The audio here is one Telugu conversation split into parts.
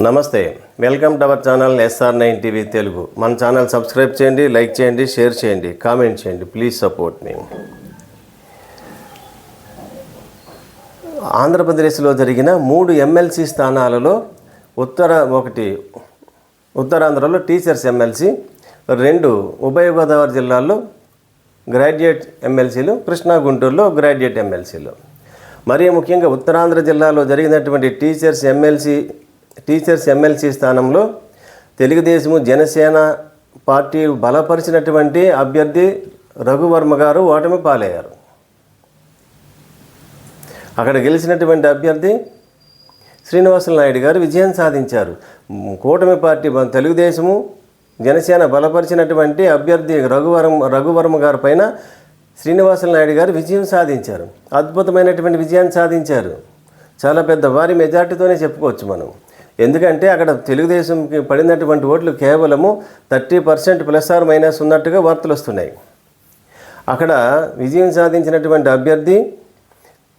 నమస్తే, welcome to our channel SR9 TV Telugu. మన ఛానల్ సబ్స్క్రైబ్ చేయండి, లైక్ చేయండి, షేర్ చేయండి, కామెంట్ చేయండి. ప్లీజ్ సపోర్ట్ మీ. ఆంధ్రప్రదేశ్లో జరిగిన 3 ఎమ్మెల్సీ స్థానాలలో ఉత్తరాంధ్రలో టీచర్స్ ఎమ్మెల్సీ, 2 ఉభయ గోదావరి జిల్లాల్లో గ్రాడ్యుయేట్ ఎమ్మెల్సీలు, కృష్ణా గుంటూరులో గ్రాడ్యుయేట్ ఎమ్మెల్సీలు. మరీ ముఖ్యంగా ఉత్తరాంధ్ర జిల్లాలో జరిగినటువంటి టీచర్స్ ఎమ్మెల్సీ స్థానంలో తెలుగుదేశము జనసేన పార్టీ బలపరిచినటువంటి అభ్యర్థి రఘువర్మ గారు ఓటమి పాలయ్యారు. అక్కడ గెలిచినటువంటి అభ్యర్థి శ్రీనివాసులు నాయుడు గారు విజయం సాధించారు. కూటమి పార్టీ తెలుగుదేశము జనసేన బలపరిచినటువంటి అభ్యర్థి రఘువర్మ గారి పైన శ్రీనివాసులు నాయుడు గారు విజయం సాధించారు. అద్భుతమైనటువంటి విజయాన్ని సాధించారు. చాలా పెద్ద భారీ మెజార్టీతోనే చెప్పుకోవచ్చు మనం. ఎందుకంటే అక్కడ తెలుగుదేశంకి పడినటువంటి ఓట్లు కేవలము 30% ± ఉన్నట్టుగా వార్తలు వస్తున్నాయి. అక్కడ విజయం సాధించినటువంటి అభ్యర్థి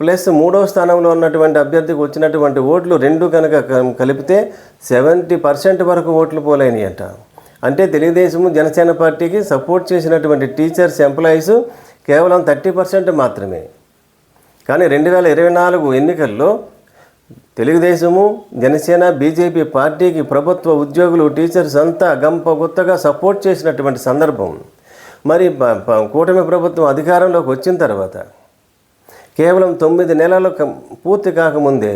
ప్లస్ 3వ స్థానంలో ఉన్నటువంటి అభ్యర్థికి వచ్చినటువంటి ఓట్లు 2 కనుక కలిపితే 70% వరకు ఓట్లు పోలైనవి అంట. అంటే తెలుగుదేశము జనసేన పార్టీకి సపోర్ట్ చేసినటువంటి టీచర్స్ ఎంప్లాయీస్ కేవలం 30% మాత్రమే. కానీ 2024 ఎన్నికల్లో తెలుగుదేశము జనసేన బీజేపీ పార్టీకి ప్రభుత్వ ఉద్యోగులు టీచర్స్ అంతా గంపగుత్తగా సపోర్ట్ చేసినటువంటి సందర్భం. మరి కూటమి ప్రభుత్వం అధికారంలోకి వచ్చిన తర్వాత కేవలం 9 నెలలు పూర్తి కాకముందే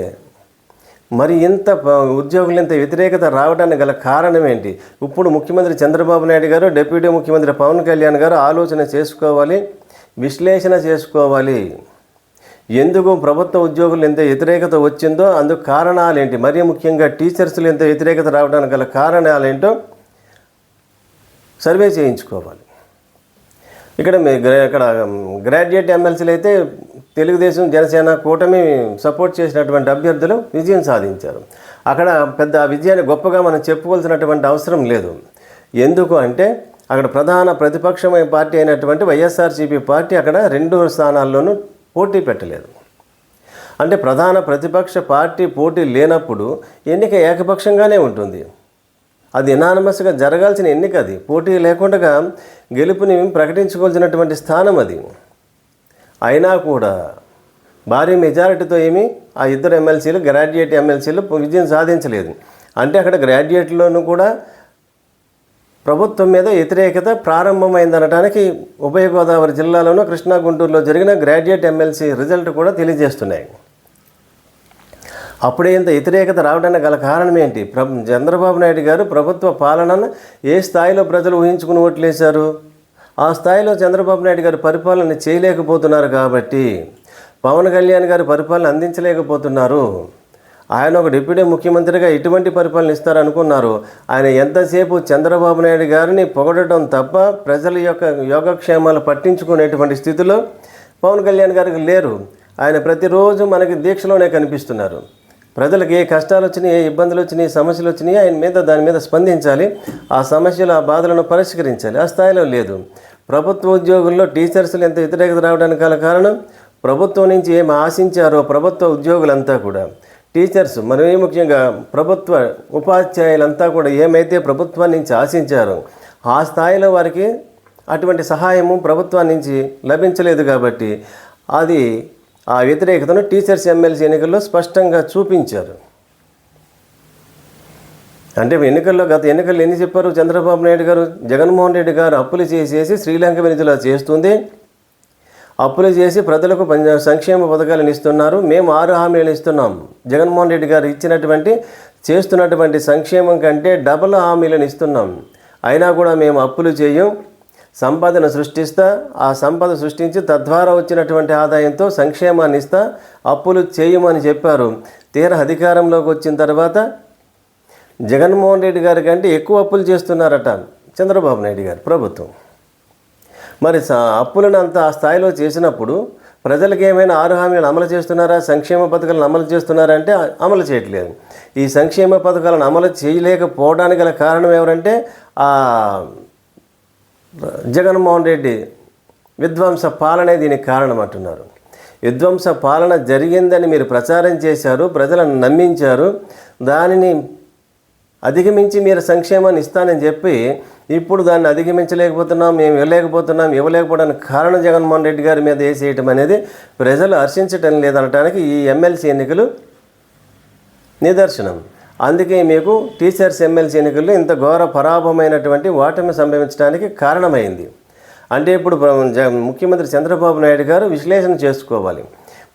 మరి ఉద్యోగులు ఇంత వ్యతిరేకత రావడానికి గల కారణం ఏంటి? ఇప్పుడు ముఖ్యమంత్రి చంద్రబాబు నాయుడు గారు, డిప్యూటీ ముఖ్యమంత్రి పవన్ కళ్యాణ్ గారు ఆలోచన చేసుకోవాలి, విశ్లేషణ చేసుకోవాలి. ఎందుకు ప్రభుత్వ ఉద్యోగులు ఎంత వ్యతిరేకత వచ్చిందో అందుకు కారణాలేంటి, మరీ ముఖ్యంగా టీచర్స్లు ఎంత వ్యతిరేకత రావడానికి గల కారణాలేంటో సర్వే చేయించుకోవాలి. ఇక్కడ గ్రాడ్యుయేట్ ఎమ్మెల్సీలు అయితే తెలుగుదేశం జనసేన కూటమి సపోర్ట్ చేసినటువంటి అభ్యర్థులు విజయం సాధించారు. అక్కడ పెద్ద విజయాన్ని గొప్పగా మనం చెప్పుకోవాల్సినటువంటి అవసరం లేదు. ఎందుకు అంటే అక్కడ ప్రధాన ప్రతిపక్షమైన పార్టీ అయినటువంటి వైఎస్ఆర్సీపీ పార్టీ అక్కడ 2 స్థానాల్లోనూ పోటీ పెట్టలేదు. అంటే ప్రధాన ప్రతిపక్ష పార్టీ పోటీ లేనప్పుడు ఎన్నిక ఏకపక్షంగానే ఉంటుంది. అది ఎనానమస్గా జరగాల్సిన ఎన్నిక. అది పోటీ లేకుండా గెలుపుని ప్రకటించుకోవాల్సినటువంటి స్థానం అది. అయినా కూడా భారీ మెజారిటీతో ఆ 2 ఎమ్మెల్సీలు గ్రాడ్యుయేట్ ఎమ్మెల్సీలు విజయం సాధించలేదు. అంటే అక్కడ గ్రాడ్యుయేట్లోనూ కూడా ప్రభుత్వం మీద వ్యతిరేకత ప్రారంభమైందనడానికి ఉభయ గోదావరి జిల్లాలోనూ కృష్ణా గుంటూరులో జరిగిన గ్రాడ్యుయేట్ ఎమ్మెల్సీ రిజల్ట్ కూడా తెలియజేస్తున్నాయి. అప్పుడే ఇంత వ్యతిరేకత రావడానికి గల కారణం ఏంటి? చంద్రబాబు నాయుడు గారు ప్రభుత్వ పాలనను ఏ స్థాయిలో ప్రజలు ఊహించుకుని ఓట్లేశారు, ఆ స్థాయిలో చంద్రబాబు నాయుడు గారు పరిపాలన చేయలేకపోతున్నారు. కాబట్టి పవన్ కళ్యాణ్ గారు పరిపాలన అందించలేకపోతున్నారు. ఆయన ఒక డిప్యూటీ ముఖ్యమంత్రిగా ఎటువంటి పరిపాలన ఇస్తారనుకున్నారు. ఆయన ఎంతసేపు చంద్రబాబు నాయుడు గారిని పొగడటం తప్ప ప్రజల యొక్క యోగక్షేమాలు పట్టించుకునేటువంటి స్థితిలో పవన్ కళ్యాణ్ గారికి లేరు. ఆయన ప్రతిరోజు మనకి దీక్షలోనే కనిపిస్తున్నారు. ప్రజలకు ఏ కష్టాలు వచ్చినాయి, ఏ ఇబ్బందులు వచ్చినాయి, సమస్యలు వచ్చినాయి, దాని మీద స్పందించాలి, ఆ సమస్యలు, ఆ బాధలను పరిష్కరించాలి. ఆ స్థాయిలో లేదు. ప్రభుత్వ ఉద్యోగుల్లో టీచర్స్లు ఎంత వ్యతిరేకత రావడానికి గల కారణం ప్రభుత్వం నుంచి ఏమి ఆశించారో ప్రభుత్వ ఉద్యోగులంతా కూడా, టీచర్స్ మరీ ముఖ్యంగా ప్రభుత్వ ఉపాధ్యాయులంతా కూడా ఏమైతే ప్రభుత్వం నుంచి ఆశించారో ఆ స్థాయిలో వారికి అటువంటి సహాయము ప్రభుత్వం నుంచి లభించలేదు. కాబట్టి అది ఆ వ్యతిరేకతను టీచర్స్ ఎమ్మెల్సీ ఎన్నికల్లో స్పష్టంగా చూపించారు. అంటే గత ఎన్నికల్లో ఎన్ని చెప్పారు చంద్రబాబు నాయుడు గారు? జగన్మోహన్ రెడ్డి గారు అప్పులు చేసేసి శ్రీలంక వెనుజులా చేస్తుంది, అప్పులు చేసి ప్రజలకు సంక్షేమ పథకాలను ఇస్తున్నారు, మేము 6 హామీలను ఇస్తున్నాం. జగన్మోహన్ రెడ్డి గారు చేస్తున్నటువంటి సంక్షేమం కంటే డబుల్ హామీలను ఇస్తున్నాం. అయినా కూడా మేము అప్పులు చేయం, సంపదను సృష్టిస్తా, ఆ సంపద సృష్టించి తద్వారా వచ్చినటువంటి ఆదాయంతో సంక్షేమాన్ని ఇస్తా, అప్పులు చేయమని చెప్పారు. తీరా అధికారంలోకి వచ్చిన తర్వాత జగన్మోహన్ రెడ్డి గారి కంటే ఎక్కువ అప్పులు చేస్తున్నారట చంద్రబాబు నాయుడు గారు ప్రభుత్వం. మరి అప్పులను అంత ఆ స్థాయిలో చేసినప్పుడు ప్రజలకు ఏమైనా 6 హామీలను అమలు చేస్తున్నారా, సంక్షేమ పథకాలను అమలు చేస్తున్నారా అంటే అమలు చేయట్లేదు. ఈ సంక్షేమ పథకాలను అమలు చేయలేకపోవడానికి గల కారణం ఎవరంటే జగన్మోహన్ రెడ్డి విధ్వంస పాలనే దీనికి కారణం అంటున్నారు. విధ్వంస పాలన జరిగిందని మీరు ప్రచారం చేశారు, ప్రజలను నమ్మించారు. దానిని అధిగమించి మీరు సంక్షేమాన్ని ఇస్తానని చెప్పి ఇప్పుడు దాన్ని అధిగమించలేకపోతున్నాం, మేము ఇవ్వలేకపోవడానికి కారణం జగన్మోహన్ రెడ్డి గారి మీద వేసేయటం అనేది ప్రజలు హర్షించటం లేదనటానికి ఈ ఎమ్మెల్సీ ఎన్నికలు నిదర్శనం. అందుకే మీకు టీచర్స్ ఎమ్మెల్సీ ఎన్నికల్లో ఇంత ఘోర పరాభవమైనటువంటి ఓటమి సంభవించడానికి కారణమైంది. అంటే ఇప్పుడు ముఖ్యమంత్రి చంద్రబాబు నాయుడు గారు విశ్లేషణ చేసుకోవాలి.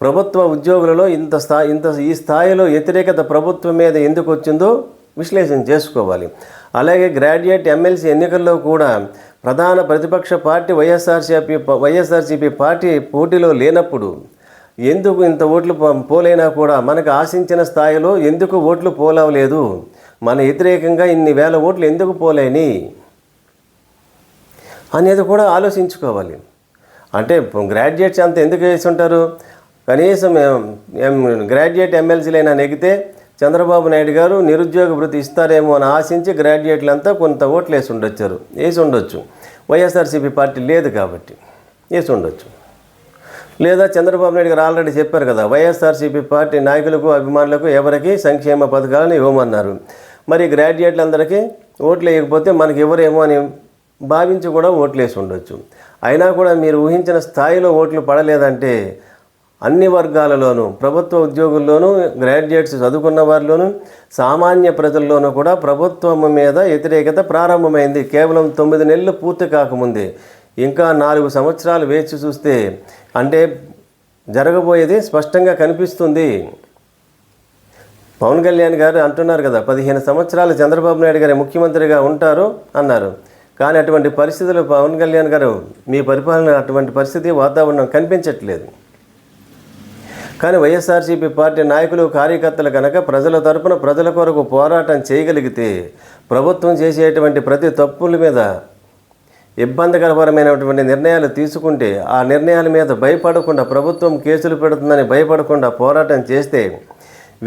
ప్రభుత్వ ఉద్యోగులలో ఈ స్థాయిలో వ్యతిరేకత ప్రభుత్వం మీద ఎందుకు వచ్చిందో విశ్లేషణ చేసుకోవాలి. అలాగే గ్రాడ్యుయేట్ ఎమ్మెల్సీ ఎన్నికల్లో కూడా ప్రధాన ప్రతిపక్ష పార్టీ వైఎస్ఆర్సీపీ పార్టీ పోటీలో లేనప్పుడు ఎందుకు ఇంత ఓట్లు పోలైనా కూడా మనకు ఆశించిన స్థాయిలో ఎందుకు ఓట్లు పోలవలేదు, మన వ్యతిరేకంగా ఇన్ని వేల ఓట్లు ఎందుకు పోలేని అనేది కూడా ఆలోచించుకోవాలి. అంటే గ్రాడ్యుయేట్స్ అంత ఎందుకు వేసి ఉంటారు? కనీసం గ్రాడ్యుయేట్ ఎమ్మెల్సీలైనా నెగితే చంద్రబాబు నాయుడు గారు నిరుద్యోగ భృతి ఇస్తారేమో అని ఆశించి గ్రాడ్యుయేట్లంతా కొంత ఓట్లు వేసి ఉండొచ్చు. వైఎస్ఆర్సీపీ పార్టీ లేదు కాబట్టి వేసి ఉండొచ్చు. లేదా చంద్రబాబు నాయుడు గారు ఆల్రెడీ చెప్పారు కదా, వైఎస్ఆర్సీపీ పార్టీ నాయకులకు అభిమానులకు ఎవరికి సంక్షేమ పథకాలను ఇవ్వమన్నారు. మరి గ్రాడ్యుయేట్లందరికీ ఓట్లు వేయకపోతే మనకి ఎవరేమో అని భావించి కూడా ఓట్లు వేసి ఉండొచ్చు. అయినా కూడా మీరు ఊహించిన స్థాయిలో ఓట్లు పడలేదంటే అన్ని వర్గాలలోనూ, ప్రభుత్వ ఉద్యోగుల్లోనూ, గ్రాడ్యుయేట్స్ చదువుకున్న వారిలోనూ, సామాన్య ప్రజల్లోనూ కూడా ప్రభుత్వం మీద వ్యతిరేకత ప్రారంభమైంది. కేవలం 9 నెలలు పూర్తి కాకముందే. ఇంకా 4 సంవత్సరాలు వేచి చూస్తే అంటే జరగబోయేది స్పష్టంగా కనిపిస్తుంది. పవన్ కళ్యాణ్ గారు అంటున్నారు కదా, 15 సంవత్సరాలు చంద్రబాబు నాయుడు గారు ముఖ్యమంత్రిగా ఉంటారు అన్నారు. కానీ అటువంటి పరిస్థితులు పవన్ కళ్యాణ్ గారు మీ పరిపాలన అటువంటి పరిస్థితి వాతావరణం కనిపించట్లేదు. కానీ వైఎస్ఆర్సీపీ పార్టీ నాయకులు, కార్యకర్తలు కనుక ప్రజల తరపున ప్రజల కొరకు పోరాటం చేయగలిగితే, ప్రభుత్వం చేసేటువంటి ప్రతి తప్పుల మీద ఇబ్బందికరమైనటువంటి నిర్ణయాలు తీసుకుంటే, ఆ నిర్ణయాల మీద భయపడకుండా, ప్రభుత్వం కేసులు పెడుతుందని భయపడకుండా పోరాటం చేస్తే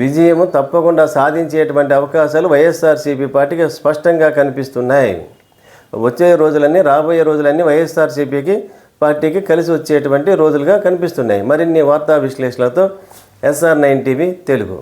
విజయము తప్పకుండా సాధించేటువంటి అవకాశాలు వైఎస్ఆర్సీపీ పార్టీకి స్పష్టంగా కనిపిస్తున్నాయి. రాబోయే రోజులన్నీ వైఎస్ఆర్సీపీకి పార్టీకి కలిసి వచ్చేటువంటి రోజులుగా కనిపిస్తున్నాయి. మరిన్ని వార్తా విశ్లేషణలతో SR9 టీవీ తెలుగు.